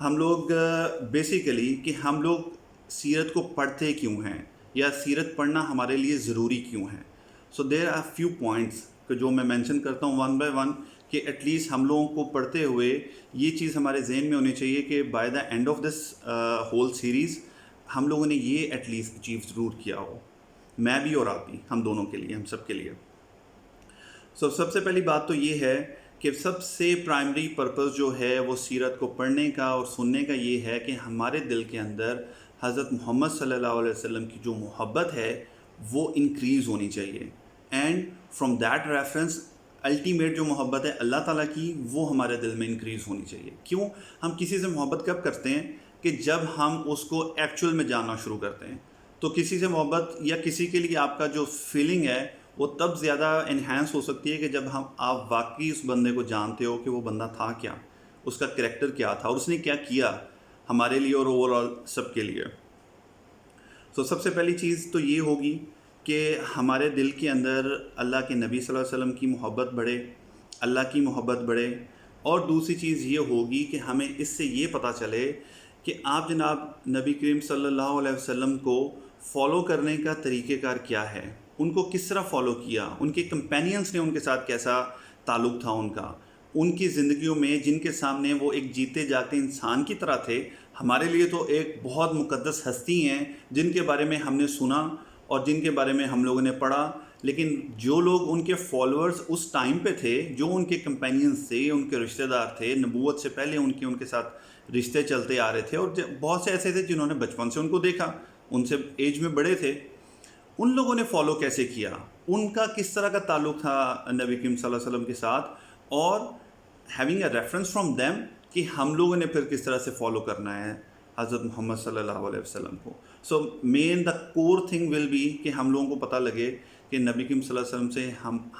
ہم لوگ بیسیکلی کہ ہم لوگ سیرت کو پڑھتے کیوں ہیں یا سیرت پڑھنا ہمارے لیے ضروری کیوں ہے. سو دیر آر فیو پوائنٹس کہ جو میں مینشن کرتا ہوں ون بائی ون کہ ایٹ لیسٹ ہم لوگوں کو پڑھتے ہوئے یہ چیز ہمارے ذہن میں ہونی چاہیے کہ by the and of this whole series ہم لوگوں نے یہ ایٹ لیسٹ اچیو ضرور کیا ہو، میں بھی اور آپ بھی، ہم دونوں کے لیے، ہم سب کے لیے. سب سے پہلی بات تو یہ ہے کہ سب سے پرائمری پرپس جو ہے وہ سیرت کو پڑھنے کا اور سننے کا یہ ہے کہ ہمارے دل کے اندر حضرت محمد صلی اللہ علیہ وسلم کی جو محبت ہے وہ انکریز ہونی چاہیے. And from that reference ultimate جو محبت ہے اللہ تعالیٰ کی وہ ہمارے دل میں انکریز ہونی چاہیے. کیوں؟ ہم کسی سے محبت کب کرتے ہیں؟ کہ جب ہم اس کو ایکچوئل میں جاننا شروع کرتے ہیں. تو کسی سے محبت یا کسی کے لیے آپ کا جو فیلنگ ہے وہ تب زیادہ انہینس ہو سکتی ہے کہ جب آپ واقعی اس بندے کو جانتے ہو کہ وہ بندہ تھا کیا، اس کا کریکٹر کیا تھا اور اس نے کیا کیا ہمارے لیے اور اوور آل سب کے لیے. سب سے پہلی چیز تو یہ ہوگی کہ ہمارے دل کے اندر اللہ کے نبی صلی اللہ علیہ وسلم کی محبت بڑھے، اللہ کی محبت بڑھے. اور دوسری چیز یہ ہوگی کہ ہمیں اس سے یہ پتہ چلے کہ آپ جناب نبی کریم صلی اللہ علیہ وسلم کو فالو کرنے کا طریقہ کار کیا ہے، ان کو کس طرح فالو کیا، ان کے کمپینینس نے ان کے ساتھ کیسا تعلق تھا، ان کی زندگیوں میں جن کے سامنے وہ ایک جیتے جاگتے انسان کی طرح تھے. ہمارے لیے تو ایک بہت مقدس ہستی ہیں جن کے بارے میں ہم نے سنا اور جن کے بارے میں ہم لوگوں نے پڑھا، لیکن جو لوگ ان کے فالوورز اس ٹائم پہ تھے، جو ان کے کمپینینس تھے، ان کے رشتہ دار تھے، نبوت سے پہلے ان کے ساتھ رشتے چلتے آ رہے تھے، اور بہت سے ایسے تھے جنہوں نے بچپن سے ان کو دیکھا، ان سے ایج میں بڑے تھے، ان لوگوں نے فالو کیسے کیا، ان کا کس طرح کا تعلق تھا نبی کریم صلی اللہ علیہ وسلم کے ساتھ، اور having a reference from them کہ ہم لوگوں نے پھر کس طرح سے فالو کرنا ہے حضرت محمد صلی اللہ علیہ وسلم کو. سو مین دا کور تھنگ ول بی کہ ہم لوگوں کو پتہ لگے کہ نبی کریم صلی اللہ علیہ وسلم سے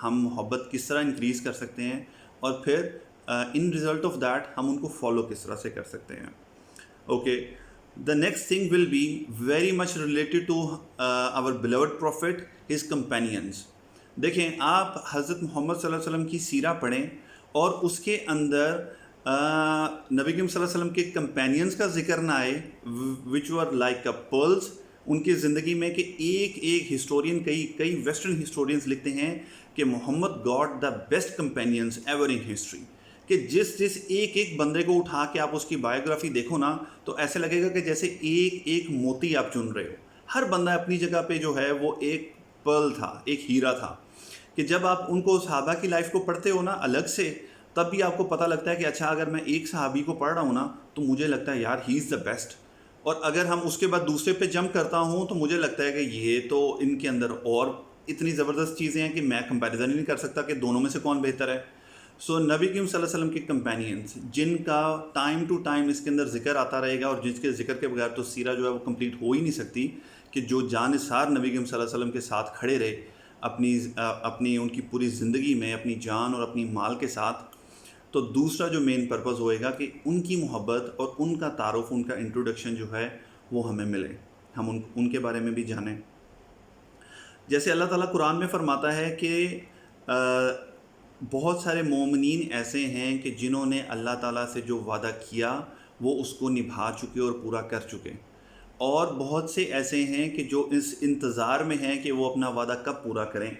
ہم محبت کس طرح انکریز کر سکتے ہیں، اور پھر ان ریزلٹ آف دیٹ ہم ان کو فالو کس طرح سے کر سکتے ہیں. Okay. The next thing will be very much related to our beloved prophet, his companions. دیکھیں آپ حضرت محمد صلی اللہ علیہ وسلم کی سیرہ پڑھیں اور اس کے اندر نبی کریم صلی اللہ علیہ وسلم کے کمپینینس کا ذکر نہ آئے which were like a pearls ان کی زندگی میں، کہ ایک ہسٹورین کئی ویسٹرن ہسٹورینز لکھتے ہیں کہ Muhammad got the best companions ever in history, کہ جس ایک بندے کو اٹھا کے آپ اس کی بایوگرافی دیکھو نا تو ایسے لگے گا کہ جیسے ایک موتی آپ چن رہے ہو. ہر بندہ اپنی جگہ پہ جو ہے وہ ایک پرل تھا، ایک ہیرا تھا، کہ جب آپ ان کو صحابہ کی لائف کو پڑھتے ہو نا الگ سے، تب بھی آپ کو پتہ لگتا ہے کہ اچھا اگر میں ایک صحابی کو پڑھ رہا ہوں نا تو مجھے لگتا ہے یار ہی از دا بیسٹ، اور اگر ہم اس کے بعد دوسرے پہ جمپ کرتا ہوں تو مجھے لگتا ہے کہ یہ تو ان کے اندر اور اتنی زبردست چیزیں ہیں کہ میں کمپیریزن ہی نہیں کر سکتا کہ دونوں میں سے کون بہتر ہے. سو نبی کریم صلی اللہ علیہ وسلم کے کمپینینس جن کا ٹائم ٹو ٹائم اس کے اندر ذکر آتا رہے گا، اور جس کے ذکر کے بغیر تو سیرہ جو ہے وہ کمپلیٹ ہو ہی نہیں سکتی، کہ جو جانثار نبی کریم صلی اللہ علیہ وسلم کے ساتھ کھڑے رہے اپنی ان کی پوری زندگی میں اپنی جان اور اپنی مال کے ساتھ. تو دوسرا جو مین پرپز ہوئے گا کہ ان کی محبت اور ان کا تعارف، ان کا انٹروڈکشن جو ہے وہ ہمیں ملے، ہم ان کے بارے میں بھی جانیں. جیسے اللہ تعالیٰ قرآن میں فرماتا ہے کہ بہت سارے مومنین ایسے ہیں کہ جنہوں نے اللہ تعالیٰ سے جو وعدہ کیا وہ اس کو نبھا چکے اور پورا کر چکے، اور بہت سے ایسے ہیں کہ جو اس انتظار میں ہیں کہ وہ اپنا وعدہ کب پورا کریں،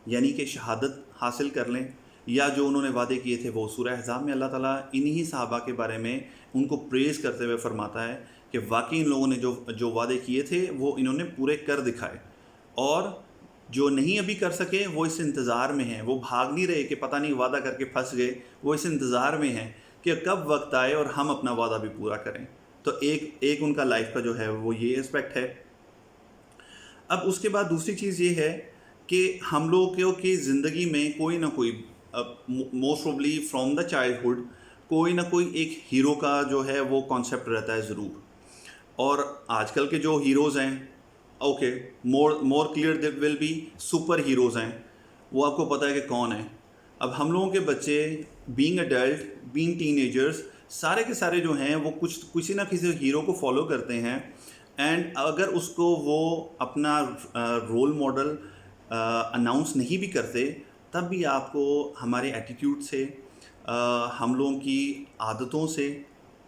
یعنی کہ شہادت حاصل کر لیں، یا جو انہوں نے وعدے کیے تھے وہ. سورہ احزاب میں اللہ تعالیٰ انہی صحابہ کے بارے میں ان کو پریز کرتے ہوئے فرماتا ہے کہ واقعی ان لوگوں نے جو وعدے کیے تھے وہ انہوں نے پورے کر دکھائے، اور جو نہیں ابھی کر سکے وہ اس انتظار میں ہیں، وہ بھاگ نہیں رہے کہ پتہ نہیں وعدہ کر کے پھنس گئے، وہ اس انتظار میں ہیں کہ کب وقت آئے اور ہم اپنا وعدہ بھی پورا کریں. تو ایک ان کا لائف کا جو ہے وہ یہ اسپیکٹ ہے. اب اس کے بعد دوسری چیز یہ ہے کہ ہم لوگوں کی زندگی میں کوئی نہ کوئی most probably from the childhood کوئی نہ کوئی ایک ہیرو کا جو ہے وہ کانسیپٹ رہتا ہے ضرور. اور آج کل کے جو ہیروز ہیں، okay more clear they will be superheroes ہیں، وہ آپ کو پتہ ہے کہ کون ہیں. اب ہم لوگوں کے بچے being adult, being ten agers, سارے کے سارے جو ہیں وہ کسی نہ کسی ہیرو کو فالو کرتے ہیں، اینڈ اگر اس کو وہ اپنا رول ماڈل اناؤنس نہیں بھی کرتے تب بھی آپ کو ہمارے ایٹیٹیوڈ سے، ہم لوگوں کی عادتوں سے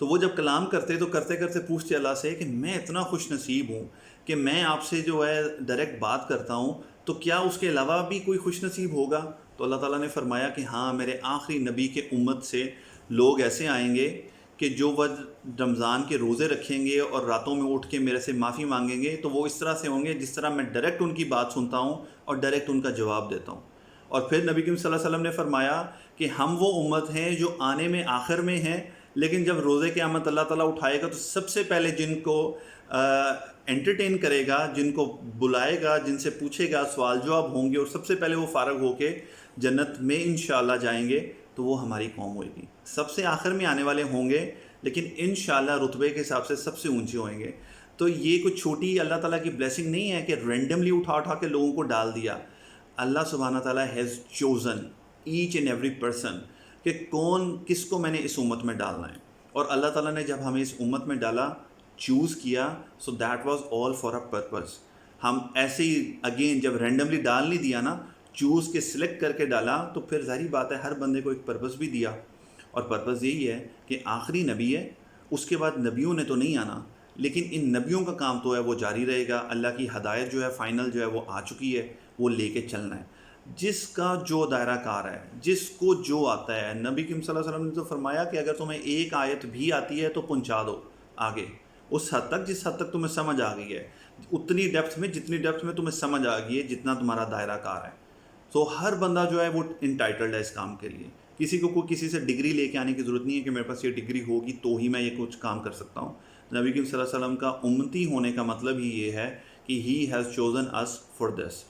تو وہ جب کلام کرتے تو کرتے کرتے پوچھتے اللہ سے کہ میں اتنا خوش نصیب ہوں کہ میں آپ سے جو ہے ڈائریکٹ بات کرتا ہوں، تو کیا اس کے علاوہ بھی کوئی خوش نصیب ہوگا؟ تو اللہ تعالیٰ نے فرمایا کہ ہاں، میرے آخری نبی کے امت سے لوگ ایسے آئیں گے کہ جو وہ رمضان کے روزے رکھیں گے اور راتوں میں اٹھ کے میرے سے معافی مانگیں گے، تو وہ اس طرح سے ہوں گے جس طرح میں ڈائریکٹ ان کی بات سنتا ہوں اور ڈائریکٹ ان کا جواب دیتا ہوں۔ اور پھر نبی کریم صلی اللہ علیہ وسلم نے فرمایا کہ ہم وہ امت ہیں جو آنے میں آخر میں ہیں، لیکن جب روزے قیامت اللہ تعالیٰ اٹھائے گا تو سب سے پہلے جن کو انٹرٹین کرے گا، جن کو بلائے گا، جن سے پوچھے گا، سوال جواب ہوں گے، اور سب سے پہلے وہ فارغ ہو کے جنت میں انشاءاللہ جائیں گے، تو وہ ہماری قوم ہوئے گی۔ سب سے آخر میں آنے والے ہوں گے، لیکن انشاءاللہ رتبے کے حساب سے سب سے اونچے ہوئیں گے۔ تو یہ کوئی چھوٹی اللہ تعالیٰ کی بلیسنگ نہیں ہے کہ رینڈملی اٹھا کے لوگوں کو ڈال دیا۔ اللہ سبحانہ تعالیٰ has chosen each and every person کہ کون کس کو میں نے اس امت میں ڈالنا ہے، اور اللہ تعالیٰ نے جب ہمیں اس امت میں ڈالا، چوز کیا، so that was all for a purpose. ہم ایسے ہی اگین جب رینڈملی ڈال نہیں دیا نا، چوز کے سلیکٹ کر کے ڈالا، تو پھر ظاہری بات ہے ہر بندے کو ایک پرپز بھی دیا، اور پرپز یہی ہے کہ آخری نبی ہے، اس کے بعد نبیوں نے تو نہیں آنا، لیکن ان نبیوں کا کام تو ہے وہ جاری رہے گا۔ اللہ کی ہدایت جو ہے فائنل جو ہے وہ آ چکی ہے، وہ لے کے چلنا ہے، جس کا جو دائرہ کار ہے، جس کو جو آتا ہے۔ نبی کریم صلی اللہ علیہ وسلم نے تو فرمایا کہ اگر تمہیں ایک آیت بھی آتی ہے تو پہنچا دو آگے، اس حد تک جس حد تک تمہیں سمجھ آ گئی ہے، اتنی ڈیپتھ میں، جتنی ڈیپتھ میں تمہیں سمجھ آ گئی ہے، جتنا تمہارا دائرہ کار ہے۔ تو ہر بندہ جو ہے وہ انٹائٹلڈ ہے اس کام کے لیے۔ کسی کو کوئی کسی سے ڈگری لے کے آنے کی ضرورت نہیں ہے کہ میرے پاس یہ ڈگری ہوگی تو ہی میں یہ کچھ کام کر سکتا ہوں۔ نبی کریم صلی اللہ علیہ وسلم کا امتی ہونے کا مطلب ہی یہ ہے کہ he has chosen us for this.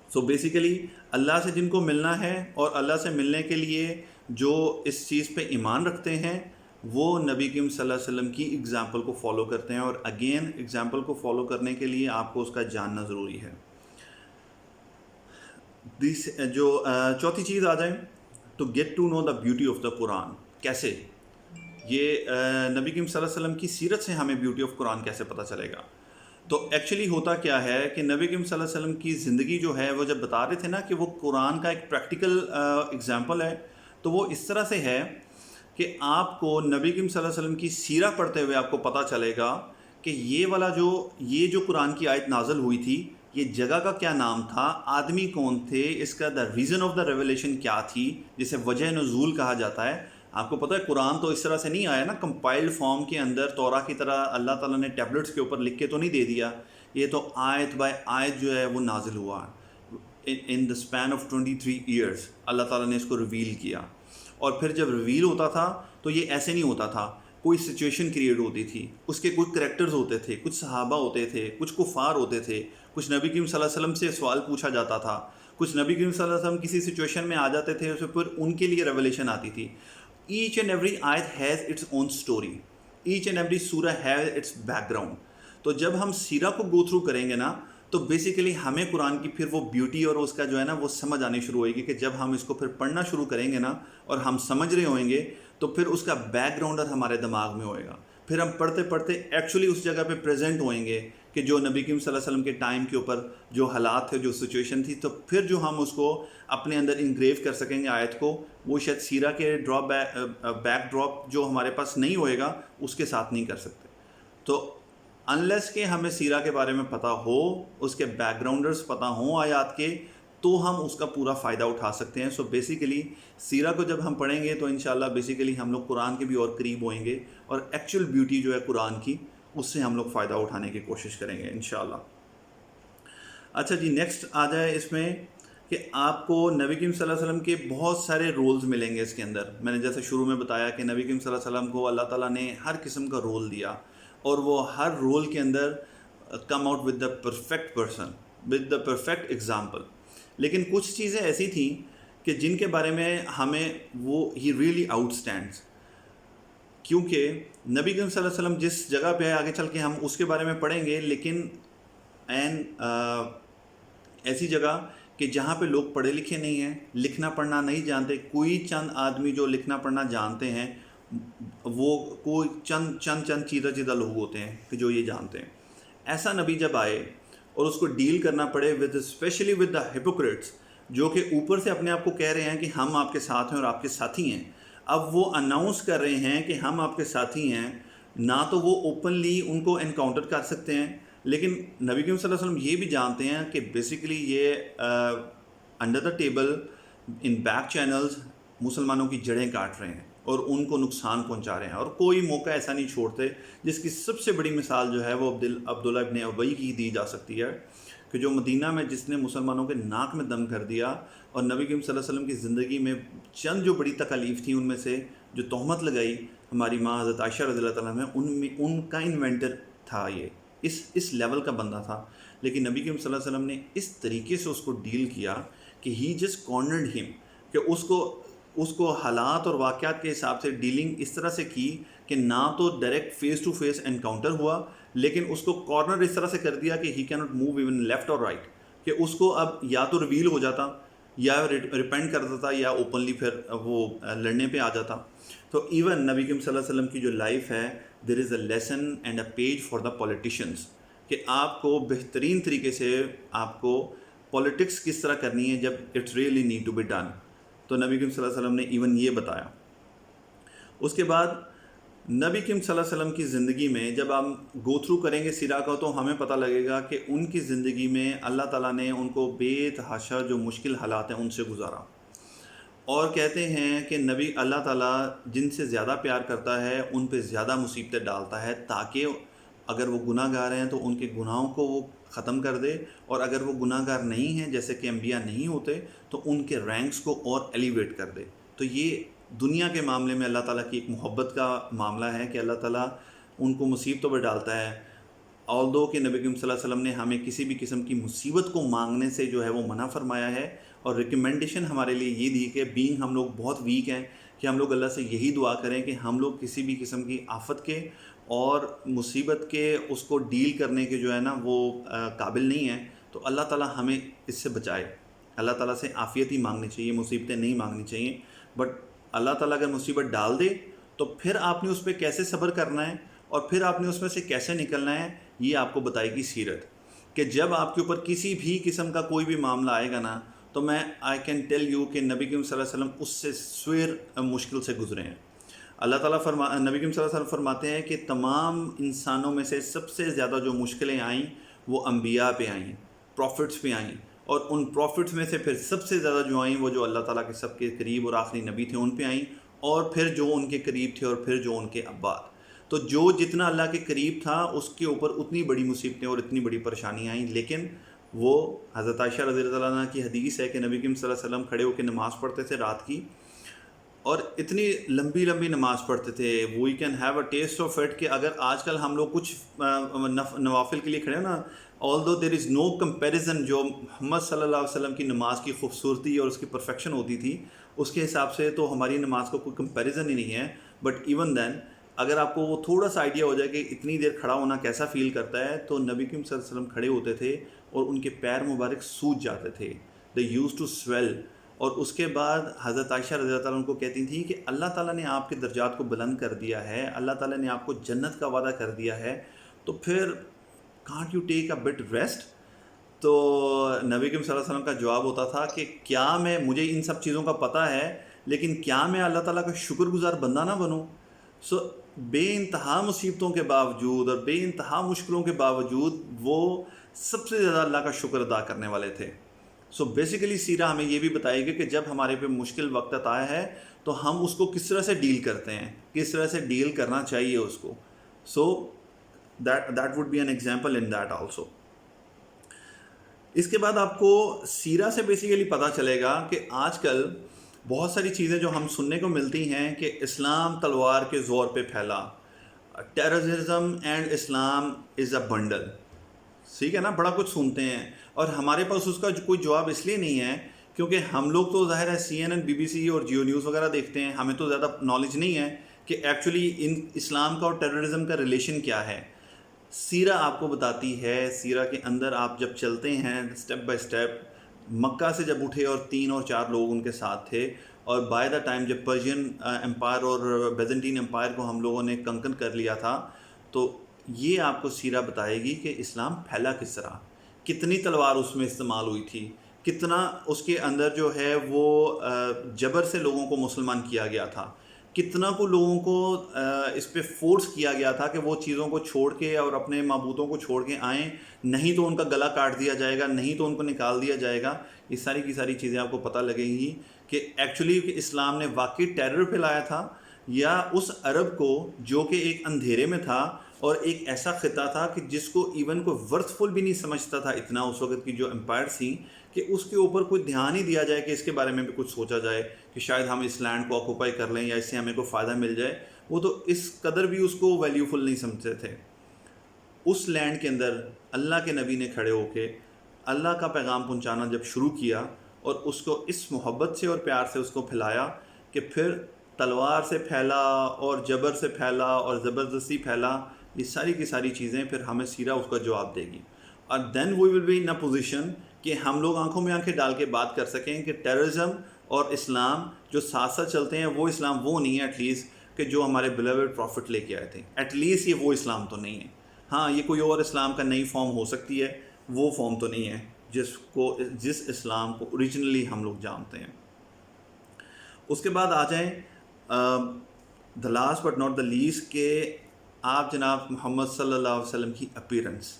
So basically اللہ سے جن کو ملنا ہے اور اللہ سے ملنے کے لیے جو اس چیز پہ ایمان رکھتے ہیں، وہ نبی کریم صلی اللہ علیہ وسلم کی اگزامپل کو فالو کرتے ہیں، اور اگین اگزامپل کو فالو کرنے کے لیے آپ کو اس کا جاننا ضروری ہے۔ جو چوتھی چیز آ جائیں تو get to know the beauty of the Quran. کیسے؟ یہ نبی کریم صلی اللہ علیہ وسلم کی سیرت سے ہمیں بیوٹی آف قرآن کیسے پتہ چلے گا؟ تو ایکچولی ہوتا کیا ہے کہ نبی کریم صلی اللہ علیہ وسلم کی زندگی جو ہے، وہ جب بتا رہے تھے نا کہ وہ قرآن کا ایک پریکٹیکل اگزامپل ہے، تو وہ اس طرح سے ہے کہ آپ کو نبی کریم صلی اللہ علیہ وسلم کی سیرہ پڑھتے ہوئے آپ کو پتہ چلے گا کہ یہ جو قرآن کی آیت نازل ہوئی تھی، یہ جگہ کا کیا نام تھا، آدمی کون تھے، اس کا the reason of the revelation کیا تھی، جسے وجہ نزول کہا جاتا ہے۔ آپ کو پتہ ہے قرآن تو اس طرح سے نہیں آیا نا کمپائلڈ فارم کے اندر، تورا کی طرح اللہ تعالیٰ نے ٹیبلٹس کے اوپر لکھ کے تو نہیں دے دیا، یہ تو آیت بائی آیت جو ہے وہ نازل ہوا۔ ان دا اسپین آف 23 ایئرس اللہ تعالیٰ نے اس کو ریویل کیا، اور پھر جب ریویل ہوتا تھا تو یہ ایسے نہیں ہوتا تھا، کوئی سچویشن کریٹ ہوتی تھی، اس کے کچھ کریکٹرز ہوتے تھے، کچھ صحابہ ہوتے تھے، کچھ کفار ہوتے تھے، کچھ نبی کریم صلی اللہ علیہ وسلم سے سوال پوچھا جاتا تھا، کچھ نبی کریم صلی اللہ علیہ وسلم کسی سچویشن میں آ جاتے تھے، اس پر ان کے لیے ریولیشن آتی تھی۔ ایچ اینڈ ایوری آیت has its own story, each and every سورہ ہیز اٹس بیک گراؤنڈ۔ تو جب ہم سیرہ کو گو تھرو کریں گے نا، تو بیسیکلی ہمیں قرآن کی پھر وہ بیوٹی اور اس کا جو ہے نا وہ سمجھ آنی شروع ہوئے گی، کہ جب ہم اس کو پھر پڑھنا شروع کریں گے نا اور ہم سمجھ رہے ہوئیں گے، تو پھر اس کا بیک گراؤنڈر ہمارے دماغ میں ہوئے گا، پھر ہم پڑھتے پڑھتے ایکچولی اس جگہ پہ پریزنٹ ہوئیں گے کہ جو نبی کریم صلی اللہ علیہ وسلم کے ٹائم کے اوپر جو حالات تھے، جو سچویشن تھی، تو پھر جو ہم اس کو اپنے اندر انگریو کر سکیں گے آیت کو، وہ شاید سیرہ کے بیک ڈراپ جو ہمارے پاس نہیں ہوئے گا اس کے ساتھ نہیں کر سکتے۔ تو انلیس کہ ہمیں سیرہ کے بارے میں پتہ ہو، اس کے بیک گراؤنڈرز پتہ ہوں آیات کے، تو ہم اس کا پورا فائدہ اٹھا سکتے ہیں۔ سو بیسیکلی سیرہ کو جب ہم پڑھیں گے تو انشاءاللہ بیسیکلی ہم لوگ قرآن کے بھی اور قریب ہوئیں گے، اور ایکچوئل بیوٹی جو ہے قرآن کی، اس سے ہم لوگ فائدہ اٹھانے کی کوشش کریں گے انشاءاللہ۔ اچھا جی، نیکسٹ آ جائے اس میں کہ آپ کو نبی کریم صلی اللہ علیہ وسلم کے بہت سارے رولز ملیں گے اس کے اندر۔ میں نے جیسے شروع میں بتایا کہ نبی کریم صلی اللہ علیہ وسلم کو اللہ تعالیٰ نے ہر قسم کا رول دیا، اور وہ ہر رول کے اندر come out with the perfect person, with the perfect example. لیکن کچھ چیزیں ایسی تھیں کہ جن کے بارے میں ہمیں وہ ہی ریئلی آؤٹ اسٹینڈس، کیونکہ نبی کریم صلی اللہ علیہ وسلم جس جگہ پہ آگے چل کے ہم اس کے بارے میں پڑھیں گے، لیکن ایسی جگہ کہ جہاں پہ لوگ پڑھے لکھے نہیں ہیں، لکھنا پڑھنا نہیں جانتے، کوئی چند آدمی جو لکھنا پڑھنا جانتے ہیں، وہ کوئی چند چیدہ لوگ ہوتے ہیں کہ جو یہ جانتے ہیں۔ ایسا نبی جب آئے اور اس کو ڈیل کرنا پڑے with especially with the hypocrites, جو کہ اوپر سے اپنے آپ کو کہہ رہے ہیں کہ ہم آپ کے ساتھ ہیں اور آپ کے ساتھی ہیں، اب وہ اناؤنس کر رہے ہیں کہ ہم آپ کے ساتھی ہیں، نہ تو وہ اوپنلی ان کو انکاؤنٹر کر سکتے ہیں، لیکن نبی کریم صلی اللہ علیہ وسلم یہ بھی جانتے ہیں کہ بیسیکلی یہ under the table in back channels مسلمانوں کی جڑیں کاٹ رہے ہیں اور ان کو نقصان پہنچا رہے ہیں، اور کوئی موقع ایسا نہیں چھوڑتے، جس کی سب سے بڑی مثال جو ہے وہ عبداللہ ابن ابی کی دی جا سکتی ہے، کہ جو مدینہ میں جس نے مسلمانوں کے ناک میں دم کر دیا، اور نبی کریم صلی اللہ علیہ وسلم کی زندگی میں چند جو بڑی تکالیف تھیں ان میں سے جو تہمت لگائی ہماری ماں حضرت عائشہ رضی اللہ تعالیٰ عنہ، ان کا انوینٹر تھا، یہ اس لیول کا بندہ تھا، لیکن نبی کریم صلی اللہ علیہ وسلم نے اس طریقے سے اس کو ڈیل کیا کہ ہی جسٹ کارنرڈ ہم، کہ اس کو حالات اور واقعات کے حساب سے ڈیلنگ اس طرح سے کی کہ نہ تو direct face to face encounter ہوا، لیکن اس کو کارنر اس طرح سے کر دیا کہ he can't move even left اور رائٹ، کہ اس کو اب یا تو ریویل ہو جاتا، یا ریپینٹ کر دیتا، یا اوپنلی پھر وہ لڑنے پہ آ جاتا۔ تو ایون نبی کریم صلی اللہ علیہ وسلم کی جو لائف ہے، there is a lesson and a page for the politicians, کہ آپ کو بہترین طریقے سے آپ کو پولیٹکس کس طرح کرنی ہے جب it's really need to be done. تو نبی کریم صلی اللہ علیہ وسلم نے ایون یہ بتایا۔ اس کے بعد نبی کریم صلی اللہ علیہ وسلم کی زندگی میں جب ہم گو تھرو کریں گے سیرہ کا، تو ہمیں پتہ لگے گا کہ ان کی زندگی میں اللہ تعالیٰ نے ان کو بے تحاشا جو مشکل حالات ہیں ان سے گزارا، اور کہتے ہیں کہ نبی اللہ تعالیٰ جن سے زیادہ پیار کرتا ہے ان پہ زیادہ مصیبتیں ڈالتا ہے، تاکہ اگر وہ گناہ گار ہیں تو ان کے گناہوں کو وہ ختم کر دے، اور اگر وہ گناہ گار نہیں ہیں جیسے کہ انبیاء نہیں ہوتے تو ان کے رینکس کو اور ایلیویٹ کر دے۔ تو یہ دنیا کے معاملے میں اللہ تعالیٰ کی ایک محبت کا معاملہ ہے کہ اللہ تعالیٰ ان کو مصیبتوں پہ ڈالتا ہے، آلدو کہ نبی کریم صلی اللہ علیہ وسلم نے ہمیں کسی بھی قسم کی مصیبت کو مانگنے سے جو ہے وہ منع فرمایا ہے، اور ریکمنڈیشن ہمارے لیے یہ دی کہ بینگ ہم لوگ بہت ویک ہیں، کہ ہم لوگ اللہ سے یہی دعا کریں کہ ہم لوگ کسی بھی قسم کی آفت کے اور مصیبت کے اس کو ڈیل کرنے کے جو ہے نا وہ قابل نہیں ہیں، تو اللہ تعالیٰ ہمیں اس سے بچائے۔ اللہ تعالیٰ سے عافیت ہی مانگنی چاہیے، مصیبتیں نہیں مانگنی چاہیے۔ بٹ اللہ تعالیٰ اگر مصیبت ڈال دے تو پھر آپ نے اس پہ کیسے صبر کرنا ہے، اور پھر آپ نے اس میں سے کیسے نکلنا ہے، یہ آپ کو بتائے گی سیرت، کہ جب آپ کے اوپر کسی بھی قسم کا کوئی بھی معاملہ آئے گا نا، تو میں آئی کین ٹیل یو کہ نبی کریم صلی اللہ علیہ وسلم اس سے سویر مشکل سے گزرے ہیں۔ اللہ تعالیٰ نبی کریم صلی اللہ علیہ وسلم فرماتے ہیں کہ تمام انسانوں میں سے سب سے زیادہ جو مشکلیں آئیں وہ انبیاء پہ آئیں، پروفٹس پہ آئیں، اور ان پروفٹس میں سے پھر سب سے زیادہ جو آئیں وہ جو اللہ تعالیٰ کے سب کے قریب اور آخری نبی تھے ان پہ آئیں، اور پھر جو ان کے قریب تھے، اور پھر جو ان کے ابات۔ تو جو جتنا اللہ کے قریب تھا اس کے اوپر اتنی بڑی مصیبتیں اور اتنی بڑی پریشانیاں آئیں، لیکن وہ حضرت عائشہ رضی اللہ عنہ کی حدیث ہے کہ نبی کریم صلی اللہ علیہ وسلم کھڑے ہو کے نماز پڑھتے تھے رات کی، اور اتنی لمبی لمبی نماز پڑھتے تھے، we can have a test of it, کہ اگر آج کل ہم لوگ کچھ نوافل کے لیے کھڑے ہیں نا، آلدو دیر از نو کمپیریزن، جو محمد صلی اللہ علیہ وسلم کی نماز کی خوبصورتی اور اس کی پرفیکشن ہوتی تھی اس کے حساب سے تو ہماری نماز کا کوئی کمپیریزن ہی نہیں ہے۔ بٹ ایون دین اگر آپ کو وہ تھوڑا سا آئیڈیا ہو جائے کہ اتنی دیر کھڑا ہونا کیسا فیل کرتا ہے، تو نبی کریم صلی اللہ علیہ وسلم کھڑے ہوتے تھے اور ان کے پیر مبارک سوج جاتے تھے، دے یوز ٹو سویل، اور اس کے بعد حضرت عائشہ رضی اللہ عنہ کو کہتی تھیں کہ اللہ تعالیٰ نے آپ کے درجات کو بلند کر دیا ہے، اللہ تعالیٰ نے آپ کو جنت کا وعدہ کر دیا ہے، تو پھر can't you take a but rest? تو نبی کریم صلی اللہ علیہ وسلم کا جواب ہوتا تھا کہ کیا میں، مجھے ان سب چیزوں کا پتہ ہے، لیکن کیا میں اللہ تعالیٰ کا شکر گزار بندہ نہ بنوں؟ سو بے انتہا مصیبتوں کے باوجود اور بے انتہا مشکلوں کے باوجود وہ سب سے زیادہ اللہ کا شکر ادا کرنے والے تھے۔ سو بیسیکلی سیرہ ہمیں یہ بھی بتائے گی کہ جب ہمارے پہ مشکل وقت آیا ہے تو ہم اس کو کس طرح سے ڈیل کرتے ہیں، کس طرح سے ڈیل کرنا چاہیے اس کو۔ So that would be an example in that also. اس کے بعد آپ کو سیرہ سے بیسیکلی پتہ چلے گا کہ آج کل بہت ساری چیزیں جو ہم سننے کو ملتی ہیں کہ اسلام تلوار کے زور پہ پھیلا، terrorism and Islam is a bundle, ٹھیک ہے نا، بڑا کچھ سنتے ہیں، اور ہمارے پاس اس کا کوئی جواب اس لیے نہیں ہے کیونکہ ہم لوگ تو ظاہر ہے CNN BBC اور جیو نیوز وغیرہ دیکھتے ہیں، ہمیں تو زیادہ نالج نہیں ہے کہ ایکچولی ان اسلام کا اور ٹیررزم کا ریلیشن کیا ہے۔ سیرہ آپ کو بتاتی ہے، سیرہ کے اندر آپ جب چلتے ہیں سٹیپ بائی سٹیپ، مکہ سے جب اٹھے اور 3 اور 4 لوگ ان کے ساتھ تھے، اور بائی دا ٹائم جب پرشین امپائر اور بیزنٹین امپائر کو ہم لوگوں نے کنکر کر لیا تھا، تو یہ آپ کو سیرہ بتائے گی کہ اسلام پھیلا کس طرح، کتنی تلوار اس میں استعمال ہوئی تھی، کتنا اس کے اندر جو ہے وہ جبر سے لوگوں کو مسلمان کیا گیا تھا، کتنا کو لوگوں کو اس پہ فورس کیا گیا تھا کہ وہ چیزوں کو چھوڑ کے اور اپنے معبودوں کو چھوڑ کے آئیں، نہیں تو ان کا گلا کاٹ دیا جائے گا، نہیں تو ان کو نکال دیا جائے گا. یہ ساری کی ساری چیزیں آپ کو پتہ لگیں گی کہ ایکچولی اسلام نے واقعی ٹیرر پھیلایا تھا، یا اس عرب کو جو کہ ایک اندھیرے میں تھا اور ایک ایسا خطہ تھا کہ جس کو ایون کوئی ورتھ فل بھی نہیں سمجھتا تھا اتنا، اس وقت کی جو امپائر تھیں، کہ اس کے اوپر کوئی دھیان ہی دیا جائے کہ اس کے بارے میں بھی کچھ سوچا جائے کہ شاید ہم اس لینڈ کو آکوپائی کر لیں یا اس سے ہمیں کوئی فائدہ مل جائے. وہ تو اس قدر بھی اس کو ویلیوفل نہیں سمجھتے تھے. اس لینڈ کے اندر اللہ کے نبی نے کھڑے ہو کے اللہ کا پیغام پہنچانا جب شروع کیا، اور اس کو اس محبت سے اور پیار سے اس کو پھیلایا کہ پھر تلوار سے پھیلا اور جبر سے پھیلا اور زبردستی پھیلا. یہ ساری کی ساری چیزیں پھر ہمیں سیرہ اس کا جواب دے گی. اور دین وی will be in a position کہ ہم لوگ آنکھوں میں آنکھیں ڈال کے بات کر سکیں کہ ٹیررزم اور اسلام جو ساتھ ساتھ چلتے ہیں، وہ اسلام وہ نہیں ہے ایٹ لیسٹ کہ جو ہمارے بلیورڈ پروفٹ لے کے آئے تھے. ایٹ لیسٹ یہ وہ اسلام تو نہیں ہے. ہاں، یہ کوئی اور اسلام کا نئی فارم ہو سکتی ہے، وہ فارم تو نہیں ہے جس اسلام کو اوریجنلی ہم لوگ جانتے ہیں. اس کے بعد آ جائیں the last but not the least کہ آپ جناب محمد صلی اللہ علیہ وسلم کی اپیرنس.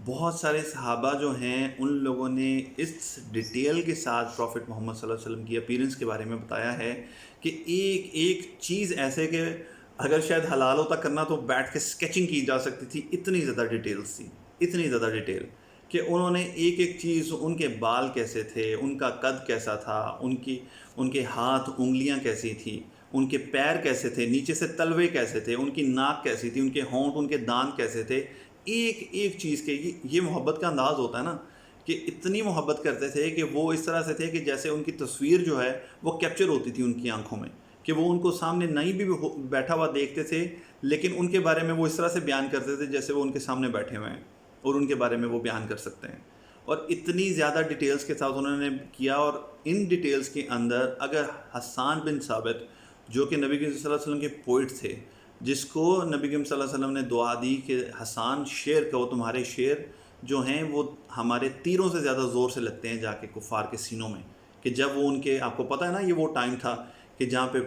بہت سارے صحابہ جو ہیں ان لوگوں نے اس ڈیٹیل کے ساتھ پروفٹ محمد صلی اللہ علیہ وسلم کی اپیرنس کے بارے میں بتایا ہے کہ ایک ایک چیز ایسے کہ اگر شاید حلال ہوتا کرنا تو بیٹھ کے اسکیچنگ کی جا سکتی تھی. اتنی زیادہ ڈیٹیلز تھی، اتنی زیادہ ڈیٹیل کہ انہوں نے ایک ایک چیز، ان کے بال کیسے تھے، ان کا قد کیسا تھا، ان کے ہاتھ انگلیاں کیسی تھیں، ان کے پیر کیسے تھے، نیچے سے تلوے کیسے تھے، ان کی ناک کیسی تھی، ان کے ہونٹ، ان کے دانت کیسے تھے. ایک ایک چیز کے یہ محبت کا انداز ہوتا ہے نا، کہ اتنی محبت کرتے تھے کہ وہ اس طرح سے تھے کہ جیسے ان کی تصویر جو ہے وہ کیپچر ہوتی تھی ان کی آنکھوں میں، کہ وہ ان کو سامنے نہیں بھی بیٹھا ہوا دیکھتے تھے، لیکن ان کے بارے میں وہ اس طرح سے بیان کرتے تھے جیسے وہ ان کے سامنے بیٹھے ہوئے ہیں اور ان کے بارے میں وہ بیان کر سکتے ہیں. اور اتنی زیادہ ڈیٹیلز کے ساتھ انہوں نے کیا. اور ان ڈیٹیلز کے اندر اگر حسان بن ثابت جو کہ نبی کریم صلی اللہ علیہ وسلم کے پوئٹ تھے، جس کو نبی کریم صلی اللہ علیہ وسلم نے دعا دی کہ حسان شعر کہو، تمہارے شعر جو ہیں وہ ہمارے تیروں سے زیادہ زور سے لگتے ہیں جا کے کفار کے سینوں میں. کہ جب وہ ان کے، آپ کو پتہ ہے نا، یہ وہ ٹائم تھا کہ جہاں پہ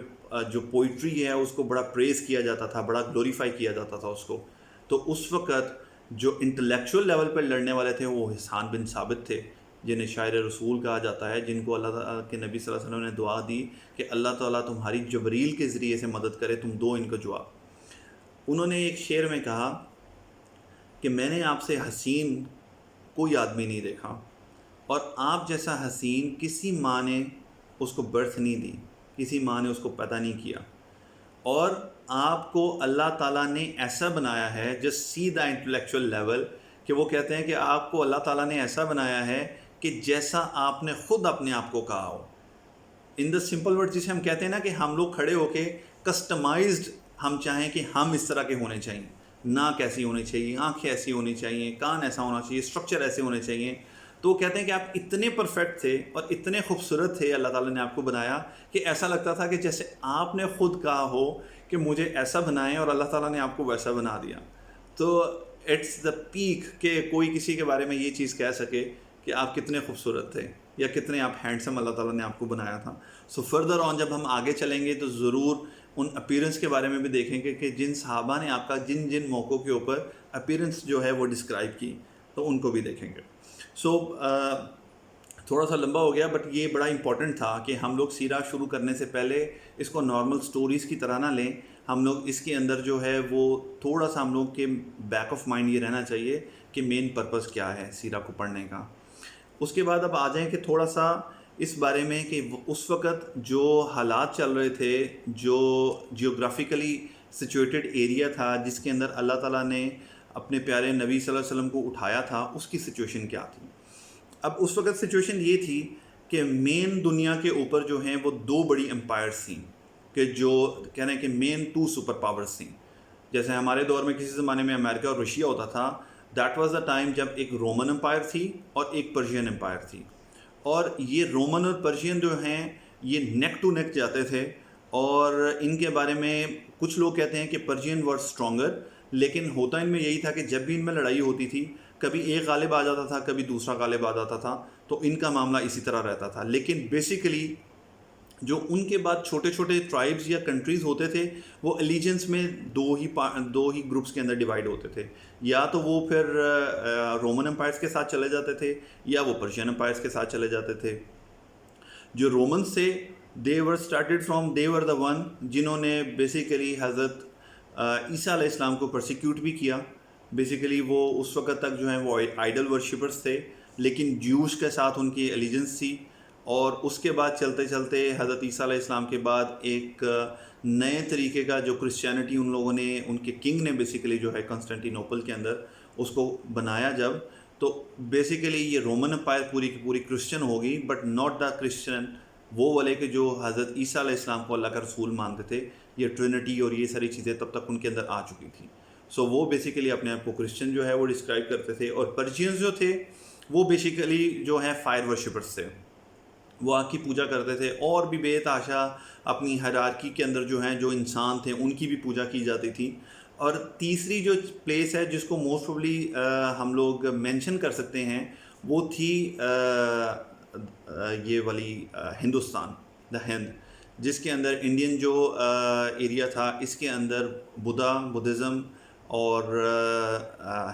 جو پوئٹری ہے اس کو بڑا پریز کیا جاتا تھا، بڑا گلوریفائی کیا جاتا تھا اس کو. تو اس وقت جو انٹلیکچوئل لیول پہ لڑنے والے تھے وہ حسان بن ثابت تھے، جنہیں شاعر رسول کہا جاتا ہے، جن کو اللہ تعالیٰ کے نبی صلی اللہ علیہ وسلم نے دعا دی کہ اللہ تعالیٰ تمہاری جبریل کے ذریعے سے مدد کرے، تم دو ان کو جواب. انہوں نے ایک شعر میں کہا کہ میں نے آپ سے حسین کوئی آدمی نہیں دیکھا، اور آپ جیسا حسین کسی ماں نے اس کو برتھ نہیں دی، کسی ماں نے اس کو پیدا نہیں کیا. اور آپ کو اللہ تعالیٰ نے ایسا بنایا ہے، just see the intellectual level, کہ وہ کہتے ہیں کہ آپ کو اللہ تعالیٰ نے ایسا بنایا ہے کہ جیسا آپ نے خود اپنے آپ کو کہا ہو. ان دا سمپل ورڈ جسے ہم کہتے ہیں نا کہ ہم لوگ کھڑے ہو کے کسٹمائزڈ ہم چاہیں کہ ہم اس طرح کے ہونے چاہیے، ناک ایسی ہونی چاہیے، آنکھیں ایسی ہونی چاہیے، کان ایسا ہونا چاہیے، اسٹرکچر ایسے ہونے چاہیے. تو وہ کہتے ہیں کہ آپ اتنے پرفیکٹ تھے اور اتنے خوبصورت تھے، اللہ تعالیٰ نے آپ کو بنایا کہ ایسا لگتا تھا کہ جیسے آپ نے خود کہا ہو کہ مجھے ایسا بنائیں، اور اللہ تعالیٰ نے آپ کو ویسا بنا دیا. تو اٹس دا پیک کہ کوئی کسی کے بارے میں یہ چیز کہہ سکے کہ آپ کتنے خوبصورت تھے یا کتنے آپ ہینڈسم اللہ تعالیٰ نے آپ کو بنایا تھا. سو فردر آن جب ہم آگے چلیں گے تو ضرور ان اپیرنس کے بارے میں بھی دیکھیں گے کہ جن صحابہ نے آپ کا جن جن موقعوں کے اوپر اپیرنس جو ہے وہ ڈسکرائب کی، تو ان کو بھی دیکھیں گے. سو تھوڑا سا لمبا ہو گیا، بٹ یہ بڑا امپورٹنٹ تھا کہ ہم لوگ سیرہ شروع کرنے سے پہلے اس کو نارمل سٹوریز کی طرح نہ لیں. ہم لوگ اس کے اندر جو ہے وہ تھوڑا سا ہم لوگ کے بیک آف مائنڈ یہ رہنا چاہیے کہ مین پرپس کیا ہے سیرہ کو پڑھنے کا. اس کے بعد اب آ جائیں کہ تھوڑا سا اس بارے میں کہ اس وقت جو حالات چل رہے تھے، جو جیوگرافیکلی سچویٹڈ ایریا تھا جس کے اندر اللہ تعالیٰ نے اپنے پیارے نبی صلی اللہ علیہ وسلم کو اٹھایا تھا، اس کی سچویشن کیا تھی. اب اس وقت سچویشن یہ تھی کہ مین دنیا کے اوپر جو ہیں وہ دو بڑی امپائرس تھیں، کہ جو کہنے کہ مین 2 سپر پاورس تھیں. جیسے ہمارے دور میں کسی زمانے میں امریکہ اور رشیا ہوتا تھا، دیٹ واز دا ٹائم جب ایک رومن امپائر تھی اور ایک پرشین امپائر تھی. اور یہ رومن اور پرشین جو ہیں یہ نیک ٹو نیک جاتے تھے، اور ان کے بارے میں کچھ لوگ کہتے ہیں کہ پرشین ور اسٹرانگر، لیکن ہوتا ان میں یہی تھا کہ جب بھی ان میں لڑائی ہوتی تھی کبھی ایک غالب آ جاتا تھا، کبھی دوسرا غالب آ جاتا تھا، تو ان کا معاملہ اسی طرح رہتا تھا. لیکن بیسیکلی جو ان کے بعد چھوٹے چھوٹے ٹرائبز یا کنٹریز ہوتے تھے وہ الیجنس میں دو ہی گروپس کے اندر ڈیوائڈ ہوتے تھے. یا تو وہ پھر رومن امپائرس کے ساتھ چلے جاتے تھے یا وہ پرشین امپائرس کے ساتھ چلے جاتے تھے. جو رومنس تھے دے ور دا ون جنہوں نے بیسیکلی حضرت عیسیٰ علیہ السلام کو پرسیکیوٹ بھی کیا. بیسیکلی وہ اس وقت تک جو ہیں وہ آئیڈل ورشپرس تھے, لیکن جیوز کے ساتھ ان کی الیجنس تھی. اور اس کے بعد چلتے چلتے حضرت عیسیٰ علیہ السلام کے بعد ایک نئے طریقے کا جو کرسچینٹی ان لوگوں نے, ان کے کنگ نے بیسیکلی جو ہے کنسٹنٹینوپل کے اندر اس کو بنایا جب, تو بیسیکلی یہ رومن امپائر پوری کی پوری کرسچن ہوگی, بٹ ناٹ دا کرسچن وہ والے کہ جو حضرت عیسیٰ علیہ السلام کو اللہ کا رسول مانتے تھے. یہ ٹرینٹی اور یہ ساری چیزیں تب تک ان کے اندر آ چکی تھیں. سو وہ بیسیکلی اپنے آپ کو کرسچن جو ہے وہ ڈسکرائب کرتے تھے. اور پرشینز جو تھے وہ بیسیکلی جو ہیں فائر ورشپرس تھے, وہ آگ کی پوجا کرتے تھے. اور بھی بے تحاشا اپنی ہیرارکی کے اندر جو ہیں جو انسان تھے ان کی بھی پوجا کی جاتی تھی. اور تیسری جو پلیس ہے جس کو موسٹ پروبلی ہم لوگ مینشن کر سکتے ہیں وہ تھی یہ والی ہندوستان, دا ہند, جس کے اندر انڈین جو ایریا تھا اس کے اندر بدھزم اور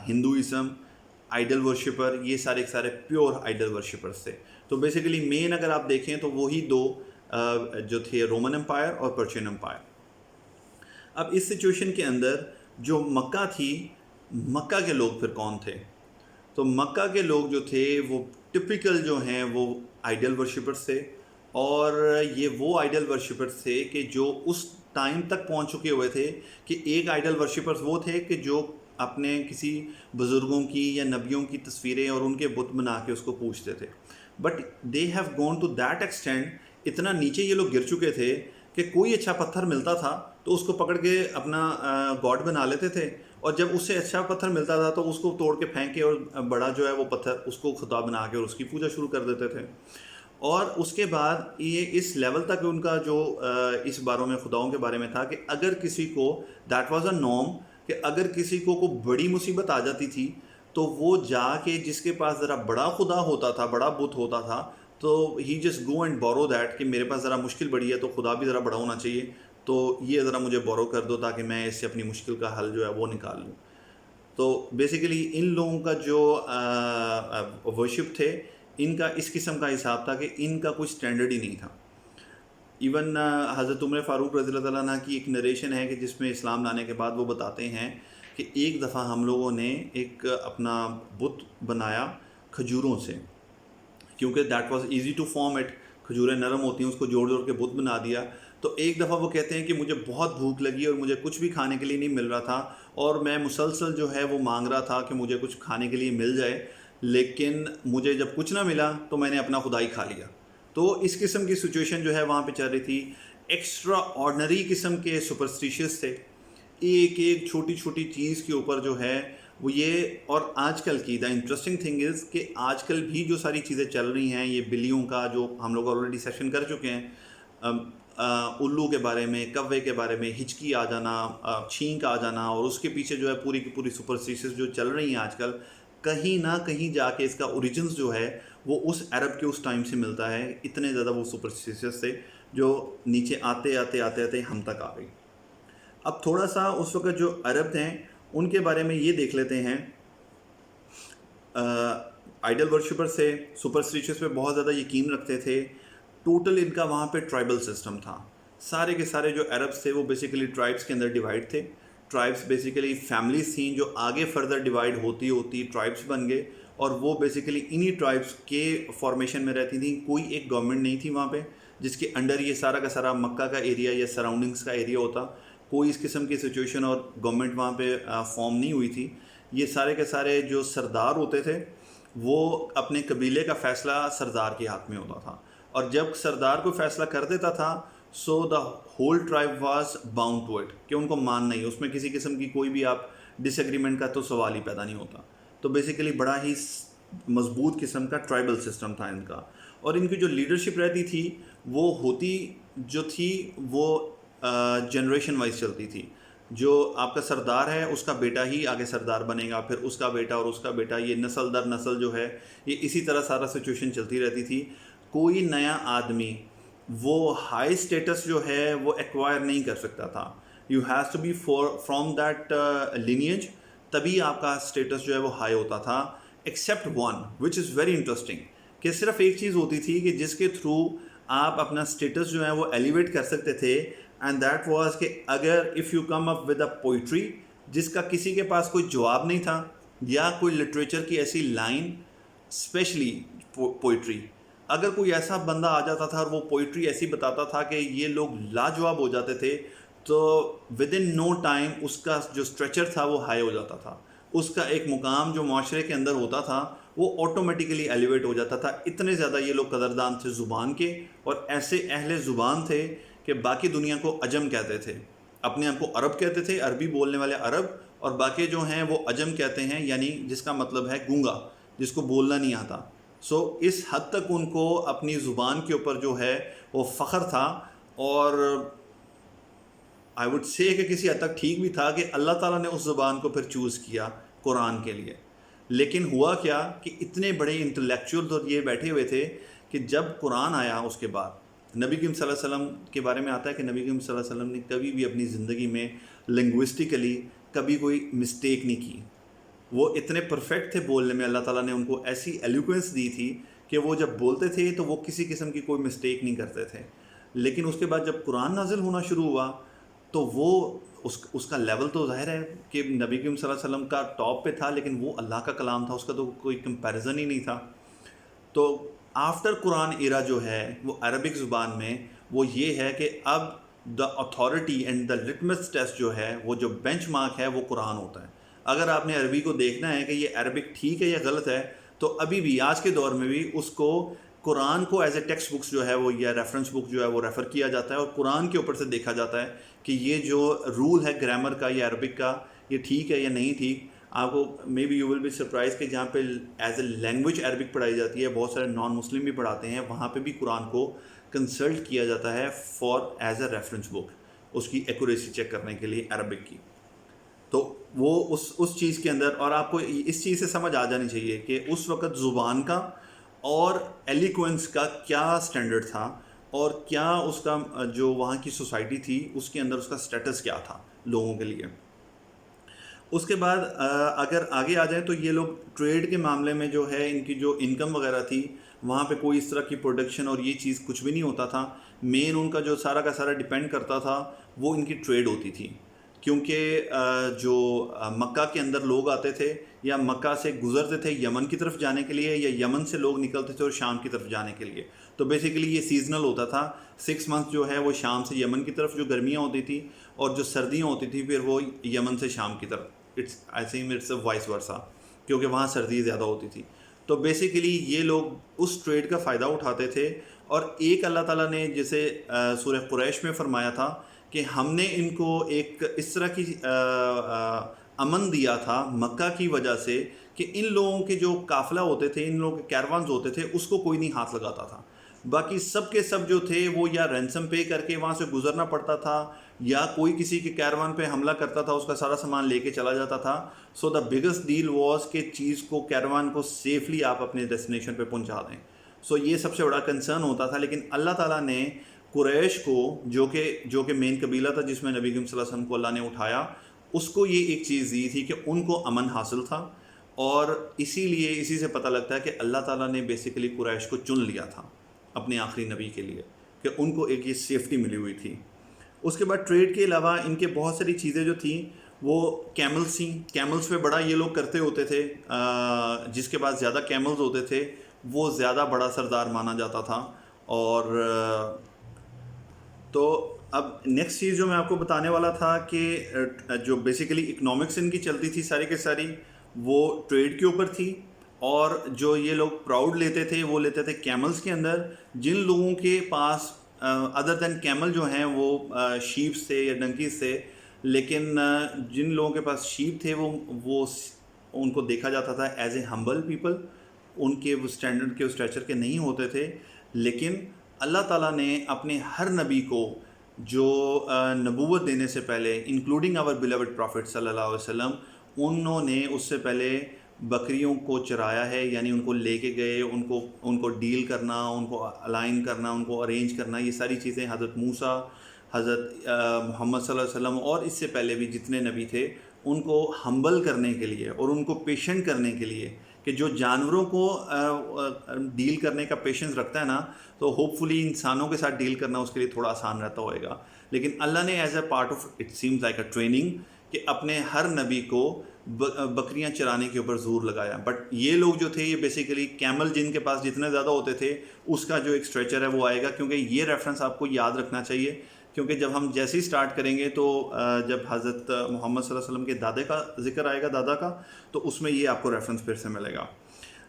ہندوازم, آئیڈل ورشپر, یہ سارے پیور آئیڈل ورشپرس تھے. تو بیسیکلی مین اگر آپ دیکھیں تو وہی دو جو تھے رومن امپائر اور پرشین امپائر. اب اس سچویشن کے اندر جو مکہ تھی, مکہ کے لوگ پھر کون تھے؟ تو مکہ کے لوگ جو تھے وہ ٹپیکل جو ہیں وہ آئیڈل ورشپرس تھے. اور یہ وہ آئیڈل ورشپرس تھے کہ جو اس ٹائم تک پہنچ چکے ہوئے تھے کہ ایک آئیڈل ورشپرس وہ تھے کہ جو اپنے کسی بزرگوں کی یا نبیوں کی تصویریں اور ان کے بت بنا کے اس کو پوجتے تھے. But they have gone to that extend, اتنا نیچے یہ لوگ گر چکے تھے کہ کوئی اچھا پتھر ملتا تھا تو اس کو پکڑ کے اپنا گاڈ بنا لیتے تھے. اور جب اس سے اچھا پتھر ملتا تھا تو اس کو توڑ کے پھینک کے اور بڑا جو ہے وہ پتھر اس کو خدا بنا کے اور اس کی پوجا شروع کر دیتے تھے. اور اس کے بعد یہ اس لیول تک ان کا جو اس باروں میں خداؤں کے بارے میں تھا کہ اگر کسی کو دیٹ واز اے نارم کہ اگر کسی کو کوئی بڑی مصیبت آ جاتی تھی تو وہ جا کے جس کے پاس ذرا بڑا خدا ہوتا تھا, بڑا بت ہوتا تھا, تو he just go and borrow that کہ میرے پاس ذرا مشکل بڑی ہے تو خدا بھی ذرا بڑا ہونا چاہیے, تو یہ ذرا مجھے بورو کر دو تاکہ میں اس سے اپنی مشکل کا حل جو ہے وہ نکال لوں. تو بیسیکلی ان لوگوں کا جو ورشپ تھے ان کا اس قسم کا حساب تھا کہ ان کا کوئی سٹینڈرڈ ہی نہیں تھا. ایون حضرت عمر فاروق رضی اللہ تعالیٰ عنہ کی ایک نریشن ہے کہ جس میں اسلام لانے کے بعد وہ بتاتے ہیں کہ ایک دفعہ ہم لوگوں نے ایک اپنا بت بنایا کھجوروں سے, کیونکہ that was easy to form it, کھجوریں نرم ہوتی ہیں, اس کو جوڑ جوڑ کے بت بنا دیا. تو ایک دفعہ وہ کہتے ہیں کہ مجھے بہت بھوک لگی اور مجھے کچھ بھی کھانے کے لیے نہیں مل رہا تھا, اور میں مسلسل جو ہے وہ مانگ رہا تھا کہ مجھے کچھ کھانے کے لیے مل جائے, لیکن مجھے جب کچھ نہ ملا تو میں نے اپنا خدا ہی کھا لیا. تو اس قسم کی سچویشن جو ہے وہاں پہ چل رہی تھی. ایکسٹرا آرڈنری قسم کے سپرسٹیشیس تھے, ایک ایک چھوٹی چھوٹی چیز کے اوپر جو ہے وہ یہ. اور آج کل کی دا انٹرسٹنگ تھنگ از کہ آج کل بھی جو ساری چیزیں چل رہی ہیں, یہ بلیوں کا جو ہم لوگ آلریڈی سیشن کر چکے ہیں, الو کے بارے میں, کوے کے بارے میں, ہچکی آ جانا, چھینک آ جانا, اور اس کے پیچھے جو ہے پوری کی پوری سپرسٹیشیس جو چل رہی ہیں آج کل, کہیں نہ کہیں جا کے اس کا اوریجنز جو ہے وہ اس عرب کے اس ٹائم سے ملتا ہے. اتنے زیادہ وہ سپرسٹیشیس تھے جو نیچے آتے آتے آتے آتے ہم تک آ گئی. اب تھوڑا سا اس وقت جو عرب تھے ان کے بارے میں یہ دیکھ لیتے ہیں. آئیڈل ورشپر سے سپرسٹیشیس پہ بہت زیادہ یقین رکھتے تھے. ٹوٹل ان کا وہاں پہ ٹرائبل سسٹم تھا. سارے کے سارے جو عربس تھے وہ بیسیکلی ٹرائبس کے اندر ڈیوائڈ تھے. ٹرائبس بیسیکلی فیملیز تھیں جو آگے فردر ڈیوائڈ ہوتی ٹرائبس بن گئے, اور وہ بیسیکلی انہی ٹرائبس کے فارمیشن میں رہتی تھیں. کوئی ایک گورنمنٹ نہیں تھی وہاں پہ جس کے انڈر یہ سارا کا سارا مکہ کا ایریا یا سراؤنڈنگس کا ایریا ہوتا. کوئی اس قسم کی سچویشن اور گورنمنٹ وہاں پہ فارم نہیں ہوئی تھی. یہ سارے کے سارے جو سردار ہوتے تھے وہ اپنے قبیلے کا فیصلہ سردار کے ہاتھ میں ہوتا تھا, اور جب سردار کو فیصلہ کر دیتا تھا so the whole tribe was bound to it, کہ ان کو ماننا ہی, اس میں کسی قسم کی کوئی بھی آپ ڈس ایگریمنٹ کا تو سوال ہی پیدا نہیں ہوتا. تو بیسیکلی بڑا ہی مضبوط قسم کا ٹرائبل سسٹم تھا ان کا. اور ان کی جو لیڈرشپ رہتی تھی وہ ہوتی جو تھی وہ جنریشن وائز چلتی تھی. جو آپ کا سردار ہے اس کا بیٹا ہی آگے سردار بنے گا, پھر اس کا بیٹا اور اس کا بیٹا, یہ نسل در نسل جو ہے یہ اسی طرح سارا سچویشن چلتی رہتی تھی. کوئی نیا آدمی وہ ہائی اسٹیٹس جو ہے وہ ایکوائر نہیں کر سکتا تھا. You has to be from that lineage, تبھی آپ کا اسٹیٹس جو ہے وہ ہائی ہوتا تھا. Accept one which is very interesting, کہ صرف ایک چیز ہوتی تھی کہ جس کے تھرو آپ اپنا اسٹیٹس جو ہے وہ ایلیویٹ کر سکتے تھے, اینڈ دیٹ واز کہ اگر if you come up with a poetry جس کا کسی کے پاس کوئی جواب نہیں تھا, یا کوئی لٹریچر کی ایسی لائن, اسپیشلی پوئٹری, اگر کوئی ایسا بندہ آ جاتا تھا اور وہ پوئٹری ایسی بتاتا تھا کہ یہ لوگ لاجواب ہو جاتے تھے, تو ود ان نو ٹائم اس کا جو اسٹریچر تھا وہ ہائی ہو جاتا تھا. اس کا ایک مقام جو معاشرے کے اندر ہوتا تھا وہ آٹومیٹیکلی ایلیویٹ ہو جاتا تھا. اتنے زیادہ یہ لوگ قدردان تھے زبان کے, اور ایسے اہل زبان تھے کہ باقی دنیا کو عجم کہتے تھے, اپنے آپ کو عرب کہتے تھے, عربی بولنے والے عرب, اور باقی جو ہیں وہ عجم کہتے ہیں, یعنی جس کا مطلب ہے گونگا, جس کو بولنا نہیں آتا. سو اس حد تک ان کو اپنی زبان کے اوپر جو ہے وہ فخر تھا, اور آئی وڈ سے کہ کسی حد تک ٹھیک بھی تھا کہ اللہ تعالیٰ نے اس زبان کو پھر چوز کیا قرآن کے لیے. لیکن ہوا کیا کہ اتنے بڑے انٹلیکچوئل تو یہ بیٹھے ہوئے تھے کہ جب قرآن آیا اس کے بعد نبی کریم صلی اللہ علیہ وسلم کے بارے میں آتا ہے کہ نبی کریم صلی اللہ علیہ وسلم نے کبھی بھی اپنی زندگی میں لنگوسٹیکلی کبھی کوئی مسٹیک نہیں کی. وہ اتنے پرفیکٹ تھے بولنے میں, اللہ تعالیٰ نے ان کو ایسی ایلوکوینس دی تھی کہ وہ جب بولتے تھے تو وہ کسی قسم کی کوئی مسٹیک نہیں کرتے تھے. لیکن اس کے بعد جب قرآن نازل ہونا شروع ہوا تو وہ اس کا لیول تو ظاہر ہے کہ نبی کریم صلی اللہ علیہ وسلم کا ٹاپ پہ تھا, لیکن وہ اللہ کا کلام تھا, اس کا تو کوئی کمپیریزن ہی نہیں تھا. تو آفٹر قرآن ایرا جو ہے وہ عربک زبان میں وہ یہ ہے کہ اب the authority and the litmus test جو ہے, وہ جو بینچ مارک ہے وہ قرآن ہوتا ہے. اگر آپ نے عربی کو دیکھنا ہے کہ یہ عربک ٹھیک ہے یا غلط ہے, تو ابھی بھی آج کے دور میں بھی اس کو قرآن کو ایز اے ٹیکسٹ بکس جو ہے وہ یا ریفرنس بک جو ہے وہ ریفر کیا جاتا ہے, اور قرآن کے اوپر سے دیکھا جاتا ہے کہ یہ جو رول ہے گرامر کا یا عربک کا یہ ٹھیک ہے یا نہیں ٹھیک. آپ کو may be you will be surprise کہ جہاں پہ ایز اے لینگویج عربک پڑھائی جاتی ہے, بہت سارے نان مسلم بھی پڑھاتے ہیں, وہاں پہ بھی قرآن کو کنسلٹ کیا جاتا ہے for as a reference book, اس کی ایکوریسی چیک کرنے کے لیے عربک کی. تو وہ اس چیز کے اندر, اور آپ کو اس چیز سے سمجھ آ جانی چاہیے کہ اس وقت زبان کا اور ایلیکوینس کا کیا سٹینڈرڈ تھا, اور کیا اس کا جو وہاں کی سوسائٹی تھی اس کے اندر اس کا سٹیٹس کیا تھا لوگوں کے لیے. اس کے بعد اگر آگے آ جائیں تو یہ لوگ ٹریڈ کے معاملے میں جو ہے ان کی جو انکم وغیرہ تھی, وہاں پہ کوئی اس طرح کی پروڈکشن اور یہ چیز کچھ بھی نہیں ہوتا تھا. مین ان کا جو سارا کا سارا ڈیپینڈ کرتا تھا وہ ان کی ٹریڈ ہوتی تھی, کیونکہ جو مکہ کے اندر لوگ آتے تھے یا مکہ سے گزرتے تھے یمن کی طرف جانے کے لیے, یا یمن سے لوگ نکلتے تھے اور شام کی طرف جانے کے لیے, تو بیسیکلی یہ سیزنل ہوتا تھا. 6 منتھ جو ہے وہ شام سے یمن کی طرف جو گرمیاں ہوتی تھیں, اور جو سردیاں ہوتی تھیں پھر وہ یمن سے شام کی طرف. اٹس وائس ورسا, کیونکہ وہاں سردی زیادہ ہوتی تھی. تو بیسیکلی یہ لوگ اس ٹریڈ کا فائدہ اٹھاتے تھے. اور ایک اللہ تعالیٰ نے جیسے سورہ قریش میں فرمایا تھا کہ ہم نے ان کو ایک اس طرح کی امن دیا تھا مکہ کی وجہ سے کہ ان لوگوں کے جو قافلہ ہوتے تھے, ان لوگوں کے کیروانز ہوتے تھے, اس کو کوئی نہیں ہاتھ لگاتا تھا. باقی سب کے سب جو تھے وہ یا رینسم پے کر کے وہاں سے گزرنا پڑتا تھا, یا کوئی کسی کے کیروان پہ حملہ کرتا تھا, اس کا سارا سامان لے کے چلا جاتا تھا. So the biggest deal was کہ چیز کو, کیروان کو سیفلی آپ اپنے ڈیسٹینیشن پہ پہنچا دیں. سو یہ سب سے بڑا کنسرن ہوتا تھا. لیکن اللہ تعالیٰ نے قریش کو, جو کہ مین قبیلہ تھا جس میں نبی کریم صلی اللہ علیہ وسلم کو اللہ نے اٹھایا, اس کو یہ ایک چیز دی تھی کہ ان کو امن حاصل تھا. اور اسی سے پتہ لگتا ہے کہ اللہ تعالیٰ نے بیسیکلی قریش کو چن لیا تھا اپنے آخری نبی کے لیے, کہ ان کو ایک یہ سیفٹی ملی ہوئی تھی. اس کے بعد ٹریڈ کے علاوہ ان کے بہت ساری چیزیں جو تھیں وہ کیملز تھیں. کیملز پہ بڑا یہ لوگ کرتے ہوتے تھے, جس کے پاس زیادہ کیملز ہوتے تھے وہ زیادہ بڑا سردار مانا جاتا تھا. اور تو اب نیکسٹ چیز جو میں آپ کو بتانے والا تھا کہ جو بیسیکلی اکنامکس ان کی چلتی تھی ساری کے ساری وہ ٹریڈ کے اوپر تھی. اور جو یہ لوگ پراؤڈ لیتے تھے وہ لیتے تھے کیملز کے اندر. جن لوگوں کے پاس ادر دین کیمل جو ہیں وہ شیپس تھے یا ڈنکیز تھے, لیکن جن لوگوں کے پاس شیپ تھے وہ ان کو دیکھا جاتا تھا ایز اے ہمبل پیپل, ان کے وہ اسٹینڈرڈ کے اسٹیچر کے نہیں ہوتے تھے. لیکن اللہ تعالیٰ نے اپنے ہر نبی کو جو نبوت دینے سے پہلے, انکلوڈنگ آور بیلیوڈ پرافٹ صلی اللہ علیہ وسلم, انہوں نے اس سے پہلے بکریوں کو چرایا ہے، یعنی ان کو لے کے گئے، ان کو ڈیل کرنا، ان کو الائن کرنا، ان کو ارینج کرنا، یہ ساری چیزیں حضرت موسیٰ، حضرت محمد صلی اللہ علیہ وسلم اور اس سے پہلے بھی جتنے نبی تھے ان کو ہمبل کرنے کے لیے اور ان کو پیشنٹ کرنے کے لیے، کہ جو جانوروں کو ڈیل کرنے کا پیشنس رکھتا ہے نا، تو ہوپ فلی انسانوں کے ساتھ ڈیل کرنا اس کے لیے تھوڑا آسان رہتا ہوئے گا. لیکن اللہ نے as a part of it seems like a training کہ اپنے ہر نبی کو بکریاں چرانے کے اوپر زور لگایا. بٹ یہ لوگ جو تھے یہ بیسیکلی کیمل جن کے پاس جتنے زیادہ ہوتے تھے اس کا جو ایک اسٹریچر ہے وہ آئے گا، کیونکہ یہ ریفرنس آپ کو یاد رکھنا چاہیے، کیونکہ جب ہم جیسے ہی سٹارٹ کریں گے تو جب حضرت محمد صلی اللہ علیہ وسلم کے دادے کا ذکر آئے گا، دادا کا، تو اس میں یہ آپ کو ریفرنس پھر سے ملے گا.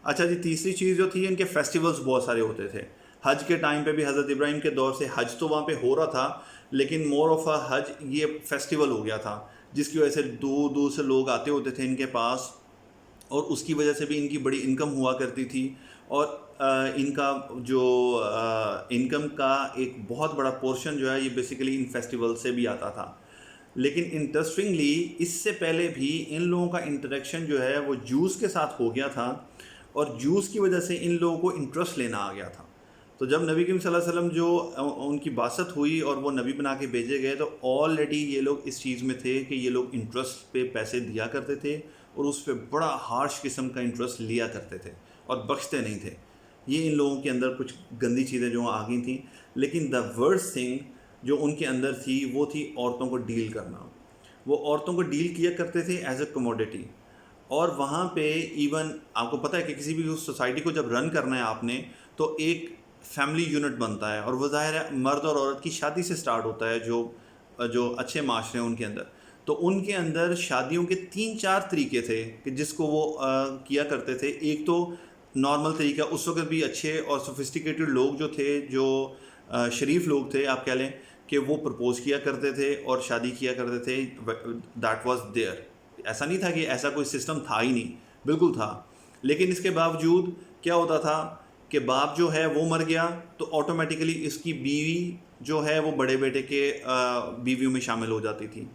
اچھا جی، تیسری چیز جو تھی ان کے فیسٹیولز بہت سارے ہوتے تھے. حج کے ٹائم پہ بھی حضرت ابراہیم کے دور سے حج تو وہاں پہ ہو رہا تھا، لیکن مور آف اے حج یہ فیسٹیول ہو گیا تھا، جس کی وجہ سے دور دور سے لوگ آتے ہوتے تھے ان کے پاس، اور اس کی وجہ سے بھی ان کی بڑی انکم ہوا کرتی تھی. اور ان کا جو انکم کا ایک بہت بڑا پورشن جو ہے یہ بیسیکلی ان فیسٹیول سے بھی آتا تھا. لیکن انٹرسٹنگلی اس سے پہلے بھی ان لوگوں کا انٹریکشن جو ہے وہ جوز کے ساتھ ہو گیا تھا، اور جوز کی وجہ سے ان لوگوں کو انٹرسٹ لینا آ گیا تھا. تو جب نبی کریم صلی اللہ علیہ وسلم جو ان کی بعثت ہوئی اور وہ نبی بنا کے بھیجے گئے، تو آلریڈی یہ لوگ اس چیز میں تھے کہ یہ لوگ انٹرسٹ پہ پیسے دیا کرتے تھے، اور اس پہ بڑا ہارش قسم کا انٹرسٹ لیا کرتے تھے اور بخشتے نہیں تھے. یہ ان لوگوں کے اندر کچھ گندی چیزیں جو آ گئی تھیں. لیکن دا ورسٹ تھنگ جو ان کے اندر تھی وہ تھی عورتوں کو ڈیل کرنا. وہ عورتوں کو ڈیل کیا کرتے تھے ایز اے کموڈٹی. اور وہاں پہ ایون آپ کو پتہ ہے کہ کسی بھی اس سوسائٹی کو جب رن کرنا ہے آپ نے، تو ایک فیملی یونٹ بنتا ہے، اور وہ ظاہر ہے مرد اور عورت کی شادی سے سٹارٹ ہوتا ہے، جو اچھے معاشرے ہیں ان کے اندر. تو ان کے اندر شادیوں کے 3-4 طریقے تھے کہ جس کو وہ کیا کرتے تھے. ایک تو نارمل طریقہ، اس وقت بھی اچھے اور سوفسٹیکیٹڈ لوگ جو تھے، جو شریف لوگ تھے آپ کہہ لیں، کہ وہ پرپوز کیا کرتے تھے اور شادی کیا کرتے تھے. That was there. ایسا نہیں تھا کہ ایسا کوئی سسٹم تھا ہی نہیں، بالکل تھا. لیکن اس کے باوجود کیا ہوتا تھا کہ باپ جو ہے وہ مر گیا تو آٹومیٹیکلی اس کی بیوی جو ہے وہ بڑے بیٹے کے بیویوں میں شامل ہو جاتی تھی.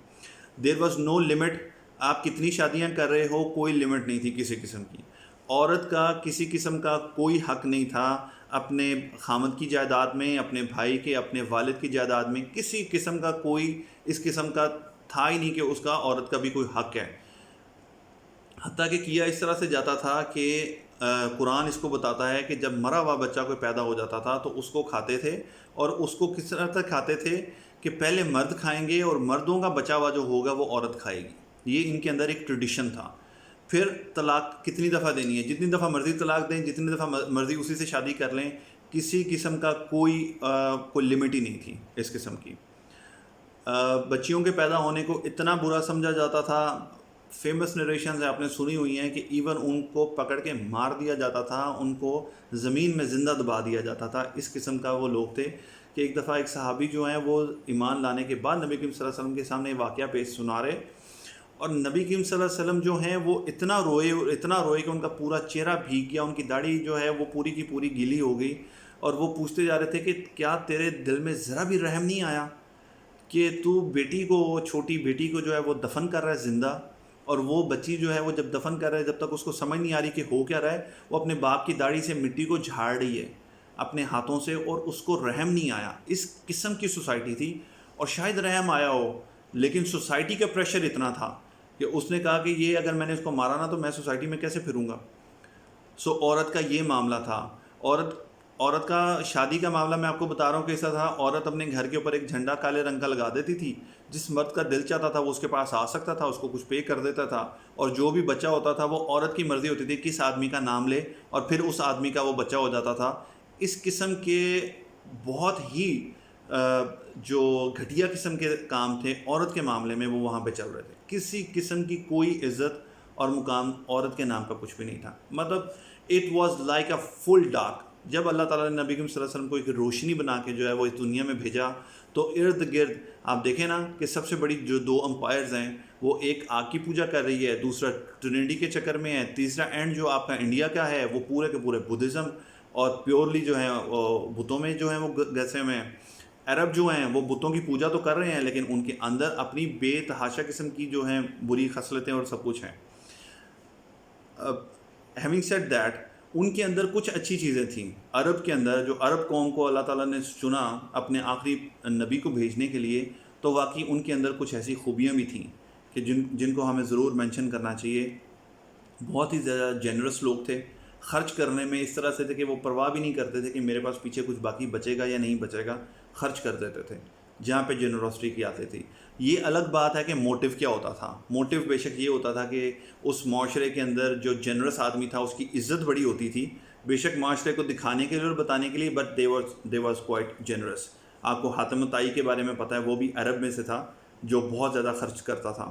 There was no limit. آپ کتنی شادیاں کر رہے ہو کوئی لمٹ نہیں تھی کسی قسم کی. عورت کا کسی قسم کا کوئی حق نہیں تھا اپنے خامد کی جائیداد میں، اپنے بھائی کے، اپنے والد کی جائیداد میں. کسی قسم کا کوئی اس قسم کا تھا ہی نہیں کہ اس کا عورت کا بھی کوئی حق ہے. حتیٰ کہ کیا اس طرح سے جاتا تھا کہ قرآن اس کو بتاتا ہے کہ جب مرا ہوا بچہ کوئی پیدا ہو جاتا تھا تو اس کو کھاتے تھے، اور اس کو کس طرح تک کھاتے تھے کہ پہلے مرد کھائیں گے اور مردوں کا بچہ ہوا جو ہوگا وہ عورت کھائے گی. یہ ان کے اندر ایک ٹریڈیشن تھا. پھر طلاق کتنی دفعہ دینی ہے، جتنی دفعہ مرضی طلاق دیں، جتنی دفعہ مرضی اسی سے شادی کر لیں. کسی قسم کا کوئی لمٹ ہی نہیں تھی اس قسم کی. بچیوں کے پیدا ہونے کو اتنا برا سمجھا جاتا تھا. فیمس نریشنز آپ نے سنی ہوئی ہیں کہ ایون ان کو پکڑ کے مار دیا جاتا تھا، ان کو زمین میں زندہ دبا دیا جاتا تھا. اس قسم کا وہ لوگ تھے کہ ایک دفعہ ایک صحابی جو ہیں وہ ایمان لانے کے بعد نبی کریم صلی اللہ علیہ وسلم کے سامنے واقعہ پیش سنا رہے، اور نبی کریم صلی اللہ علیہ وسلم جو ہیں وہ اتنا روئے کہ ان کا پورا چہرہ بھیگ گیا، ان کی داڑھی جو ہے وہ پوری کی پوری گیلی ہو گئی. اور وہ پوچھتے جا رہے تھے کہ کیا تیرے دل میں ذرا بھی رحم نہیں آیا کہ تو بیٹی کو، چھوٹی بیٹی کو جو ہے وہ دفن کر رہا ہے زندہ، اور وہ بچی جو ہے وہ جب دفن کر رہا ہے، جب تک اس کو سمجھ نہیں آ رہی کہ ہو کیا رہا ہے، وہ اپنے باپ کی داڑھی سے مٹی کو جھاڑ رہی ہے اپنے ہاتھوں سے، اور اس کو رحم نہیں آیا. اس قسم کی سوسائٹی تھی. اور شاید رحم آیا ہو، لیکن سوسائٹی کا پریشر اتنا تھا کہ اس نے کہا کہ یہ اگر میں نے اس کو مارا نا تو میں سوسائٹی میں کیسے پھروں گا. سو عورت کا یہ معاملہ تھا. عورت کا شادی کا معاملہ میں آپ کو بتا رہا ہوں کیسا تھا. عورت اپنے گھر کے اوپر ایک جھنڈا کالے رنگ کا لگا دیتی تھی. جس مرد کا دل چاہتا تھا وہ اس کے پاس آ سکتا تھا، اس کو کچھ پے کر دیتا تھا، اور جو بھی بچہ ہوتا تھا وہ عورت کی مرضی ہوتی تھی کس آدمی کا نام لے، اور پھر اس آدمی کا وہ بچہ ہو جاتا تھا. اس قسم کے بہت ہی جو گھٹیا قسم کے کام تھے عورت کے معاملے میں، وہ وہاں پہ چل رہے تھے. کسی قسم کی کوئی عزت اور مقام عورت کے نام کا کچھ بھی نہیں تھا. مطلب it was like a full dark. جب اللہ تعالیٰ نے نبی کریم صلی اللہ علیہ وسلم کو ایک روشنی بنا کے جو ہے وہ اس دنیا میں بھیجا، تو ارد گرد آپ دیکھیں نا کہ سب سے بڑی جو 2 امپائرز ہیں، وہ ایک آگ کی پوجا کر رہی ہے، دوسرا ٹرینیٹی کے چکر میں ہے، تیسرا اینڈ جو آپ کا انڈیا کا ہے وہ پورے کے پورے بدھزم اور پیورلی جو ہیں بتوں میں جو ہیں وہ گسے میں ہیں. عرب جو ہیں وہ بتوں کی پوجا تو کر رہے ہیں، لیکن ان کے اندر اپنی بے تحاشا قسم کی جو ہیں بری خصلتیں اور سب کچھ ہیں. ہیونگ سیڈ دیٹ ان کے اندر کچھ اچھی چیزیں تھیں. عرب کے اندر جو عرب قوم کو اللہ تعالیٰ نے چنا اپنے آخری نبی کو بھیجنے کے لیے, تو واقعی ان کے اندر کچھ ایسی خوبیاں بھی تھیں کہ جن کو ہمیں ضرور مینشن کرنا چاہیے. بہت ہی زیادہ جنرس لوگ تھے, خرچ کرنے میں اس طرح سے تھے کہ وہ پرواہ بھی نہیں کرتے تھے کہ میرے پاس پیچھے کچھ باقی بچے گا یا نہیں بچے گا, خرچ کر دیتے تھے جہاں پہ جنروسٹی کی آتی تھی. یہ الگ بات ہے کہ موٹیو کیا ہوتا تھا. موٹیو بے شک یہ ہوتا تھا کہ اس معاشرے کے اندر جو جنرس آدمی تھا اس کی عزت بڑی ہوتی تھی, بے شک معاشرے کو دکھانے کے لیے اور بتانے کے لیے, but they was quite generous. آپ کو حاتم طائی کے بارے میں پتہ ہے, وہ بھی عرب میں سے تھا جو بہت زیادہ خرچ کرتا تھا.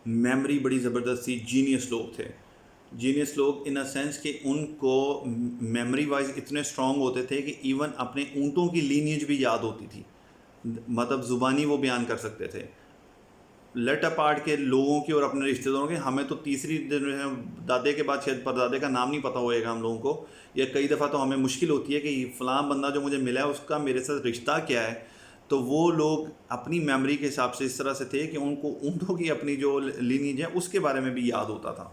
میموری بڑی زبردست تھی, جینیس لوگ تھے. جینیس لوگ ان اے سینس کہ ان کو میموری وائز اتنے اسٹرانگ ہوتے تھے کہ ایون اپنے اونٹوں کی لینیج بھی یاد ہوتی تھی, مطلب زبانی وہ بیان کر سکتے تھے. لیٹ اپارٹ کے لوگوں کی اور اپنے رشتہ داروں کے, ہمیں تو تیسری دادے کے بعد شاید پردادے کا نام نہیں پتہ ہوئے گا ہم لوگوں کو, یا کئی دفعہ تو ہمیں مشکل ہوتی ہے کہ فلاں بندہ جو مجھے ملا ہے اس کا میرے ساتھ رشتہ کیا ہے. تو وہ لوگ اپنی میموری کے حساب سے اس طرح سے تھے کہ ان کو اونٹوں کی اپنی جو لینیج ہے اس کے بارے میں بھی یاد ہوتا تھا.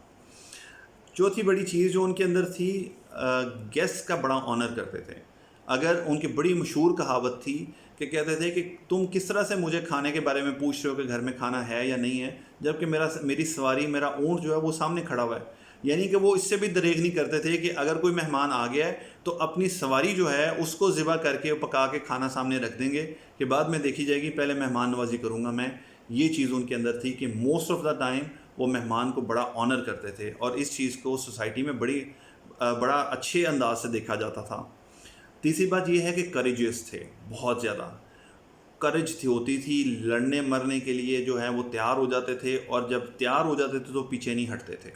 چوتھی بڑی چیز جو ان کے اندر تھی, گیسٹ کا بڑا آنر کرتے تھے. اگر ان کی بڑی مشہور کہاوت تھی کہ کہتے تھے کہ تم کس طرح سے مجھے کھانے کے بارے میں پوچھ رہے ہو کہ گھر میں کھانا ہے یا نہیں ہے, جبکہ میری سواری, میرا اونٹ جو ہے وہ سامنے کھڑا ہوا ہے. یعنی کہ وہ اس سے بھی دریغ نہیں کرتے تھے کہ اگر کوئی مہمان آ گیا ہے تو اپنی سواری جو ہے اس کو ذبح کر کے پکا کے کھانا سامنے رکھ دیں گے کہ بعد میں دیکھی جائے گی, پہلے مہمان نوازی کروں گا میں. یہ چیز ان کے اندر تھی کہ موسٹ آف دا ٹائم وہ مہمان کو بڑا آنر کرتے تھے, اور اس چیز کو سوسائٹی میں بڑا اچھے انداز سے دیکھا جاتا تھا. تیسری بات یہ ہے کہ کریجیس تھے, بہت زیادہ کرج ہوتی تھی, لڑنے مرنے کے لیے جو ہے وہ تیار ہو جاتے تھے, اور جب تیار ہو جاتے تھے تو پیچھے نہیں ہٹتے تھے.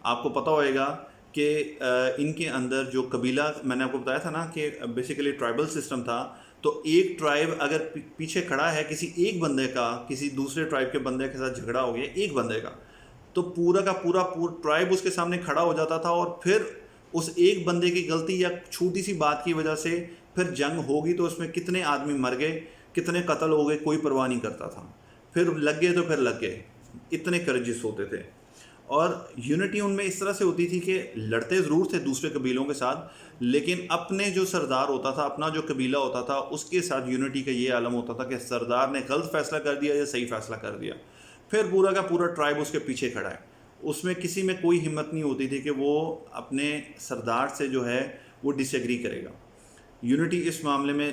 آپ کو پتہ ہوئے گا کہ ان کے اندر جو قبیلہ, میں نے آپ کو بتایا تھا نا کہ بیسیکلی ٹرائبل سسٹم تھا, تو ایک ٹرائب اگر پیچھے کھڑا ہے کسی ایک بندے کا, کسی دوسرے ٹرائب کے بندے کے ساتھ جھگڑا ہو گیا ایک بندے کا, تو پورا کا پورا ٹرائب اس کے سامنے کھڑا ہو جاتا تھا, اور پھر اس ایک بندے کی غلطی یا چھوٹی سی بات کی وجہ سے پھر جنگ ہوگی تو اس میں کتنے آدمی مر گئے, کتنے قتل ہو گئے, کوئی پرواہ نہیں کرتا تھا. پھر لگ گئے تو پھر لگ گئے, اتنے کرجس ہوتے تھے. اور یونٹی ان میں اس طرح سے ہوتی تھی کہ لڑتے ضرور تھے دوسرے قبیلوں کے ساتھ, لیکن اپنے جو سردار ہوتا تھا, اپنا جو قبیلہ ہوتا تھا, اس کے ساتھ یونٹی کا یہ عالم ہوتا تھا کہ سردار نے غلط فیصلہ کر دیا یا صحیح فیصلہ کر دیا, پھر پورا کا پورا ٹرائب اس کے پیچھے کھڑا ہے. اس میں کسی میں کوئی ہمت نہیں ہوتی تھی کہ وہ اپنے سردار سے جو ہے وہ ڈس ایگری کرے گا. یونٹی اس معاملے میں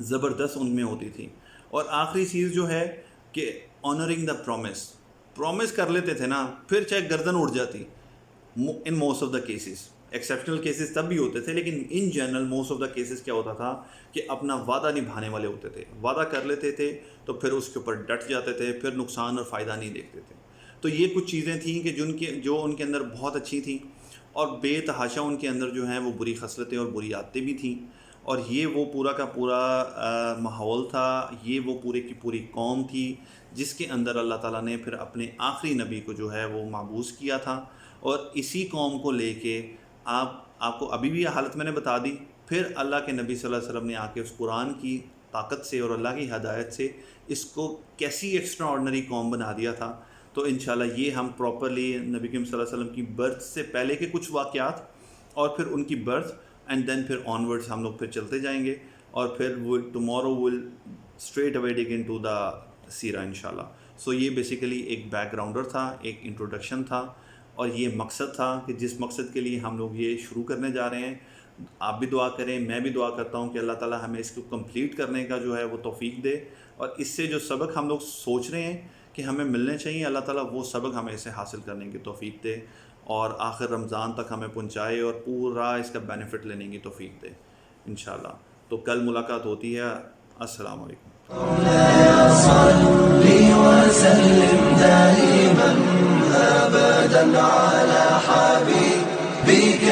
زبردست ان میں ہوتی تھی. اور آخری چیز جو ہے کہ آنرنگ دا پرومس کر لیتے تھے نا, پھر چاہے گردن اڑ جاتی in most of the cases. Exceptional cases تب بھی ہوتے تھے, لیکن in general most of the cases کیا ہوتا تھا کہ اپنا وعدہ نبھانے والے ہوتے تھے. وعدہ کر لیتے تھے تو پھر اس کے اوپر ڈٹ جاتے تھے, پھر نقصان اور فائدہ نہیں دیکھتے تھے. تو یہ کچھ چیزیں تھیں کہ جو ان کے اندر بہت اچھی تھیں, اور بے تحاشا ان کے اندر جو ہیں وہ بری خصلتیں اور بری عادتیں بھی تھیں. اور یہ وہ پورا کا پورا ماحول تھا, یہ وہ پورے کی پوری قوم تھی جس کے اندر اللہ تعالیٰ نے پھر اپنے آخری نبی کو جو ہے وہ مبعوث کیا تھا. اور اسی قوم کو لے کے آپ کو ابھی بھی حالت میں نے بتا دی, پھر اللہ کے نبی صلی اللہ علیہ وسلم نے آ کے اس قرآن کی طاقت سے اور اللہ کی ہدایت سے اس کو کیسی ایکسٹرا آرڈنری قوم بنا دیا تھا. تو انشاءاللہ یہ ہم پراپرلی نبی کریم صلی اللہ علیہ وسلم کی برتھ سے پہلے کے کچھ واقعات, اور پھر ان کی برتھ, اینڈ دین پھر آنورڈس ہم لوگ پھر چلتے جائیں گے, اور پھر tomorrow will straight away dig into the دا سیرہ انشاءاللہ. سو یہ بیسیکلی ایک بیک گراؤنڈر تھا, ایک انٹروڈکشن تھا, اور یہ مقصد تھا کہ جس مقصد کے لیے ہم لوگ یہ شروع کرنے جا رہے ہیں. آپ بھی دعا کریں, میں بھی دعا کرتا ہوں کہ اللہ تعالیٰ ہمیں اس کو کمپلیٹ کرنے کا جو ہے وہ توفیق دے, اور اس سے جو سبق ہم لوگ سوچ رہے ہیں کہ ہمیں ملنے چاہیے, اللہ تعالیٰ وہ سبق ہمیں اسے حاصل کرنے کی توفیق دے, اور آخر رمضان تک ہمیں پہنچائے, اور پورا اس کا بینیفٹ لینے کی توفیق دے انشاءاللہ. تو کل ملاقات ہوتی ہے. السلام علیکم. صلی وسلم دائما ابدا على حبيبك